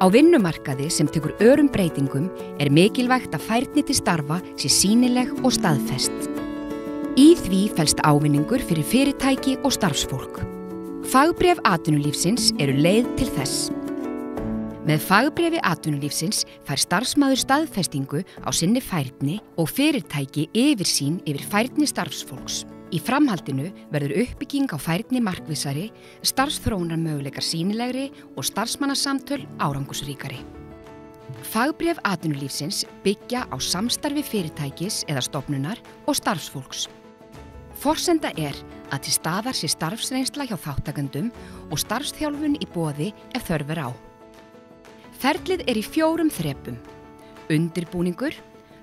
Á vinnumarkaði sem tekur örum breytingum mikilvægt að færni til starfa sé sýnileg og staðfest. Í því felst ávinningur fyrir fyrirtæki og starfsfólk. Fagbréf atvinnulífsins eru leið til þess. Með fagbréfi atvinnulífsins fær starfsmaður staðfestingu á sinni færni og fyrirtæki yfirsýn yfir færni starfsfólks. Í framhaldinu verður uppbygging á færni markvissari, starfsþróunarmöguleikar sýnilegri og starfsmannasamtöl árangursríkari. Fagbréf atvinnulífsins byggja á samstarfi fyrirtækis eða stofnunar og starfsfólks. Forsenda að til staðar sé starfsreynsla hjá þáttakendum og starfsþjálfun í boði ef þörf á. Ferlið í 4 þrepum: undirbúningur,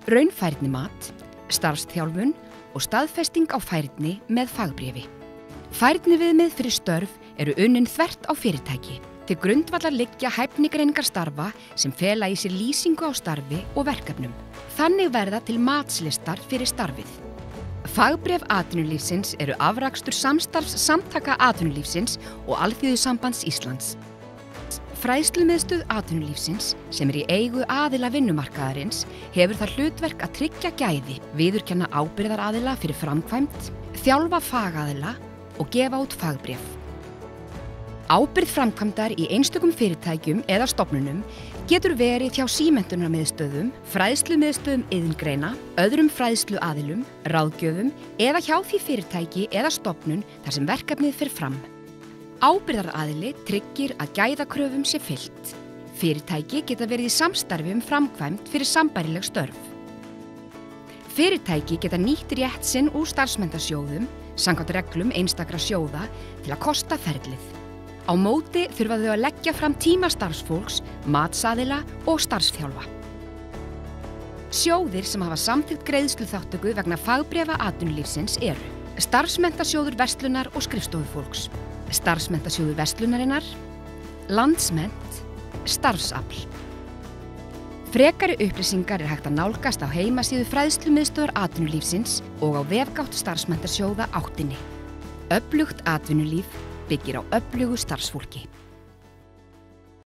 raunfærnimat, starfsþjálfun og staðfesting á færni með fagbréfi. Færniviðmið fyrir störf eru unnin þvert á fyrirtæki. Til grundvallar liggja hæfnigreiningar starfa sem fela í sér lýsingu á starfi og verkefnum. Þannig verða til matslistar fyrir starfið. Fagbréf atvinnulífsins eru afrakstur samstarfs Samtaka atvinnulífsins og Alþýðusambands Íslands. Fræðslumiðstöð atvinnulífsins, sem í eigu aðila vinnumarkaðarins, hefur það hlutverk að tryggja gæði, viðurkenna ábyrgðaraðila fyrir framkvæmd, þjálfa fagaðila og gefa út fagbréf. Ábyrgð framkvæmdar í einstökum fyrirtækjum eða stofnunum getur verið hjá símenntunarmiðstöðvum, fræðslumiðstöðvum iðngreina, öðrum fræðsluaðilum, ráðgjöfum eða hjá því fyrirtæki eða stofnun þar sem verkefnið fer fram. Ábyrgðaraðili tryggir að gæðakröfum sé fylgt. Fyrirtæki geta verið í samstarfi framkvæmd fyrir sambærileg störf. Fyrirtæki geta nýtt rétt sinn úr starfsmenntasjóðum, samkvæmt reglum einstakra sjóða, til að kosta ferlið. Á móti þurfa þau að leggja fram tíma starfsfólks, matsaðila og starfsþjálfa. Sjóðir sem hafa samþykkt greiðsluþátttöku vegna fagbréfa atvinnulífsins eru Starfsmenntasjóður verslunar og skrifstofufólks, Starfsmenntasjóður verslunarinnar, Landsmennt, Starfsafl. Frekari upplýsingar hægt að nálgast á heimasíðu fræðslumiðstöðvar atvinnulífsins og á vefgátt starfsmenntasjóða 8. Öflugt atvinnulíf byggir á öflugu starfsfólki.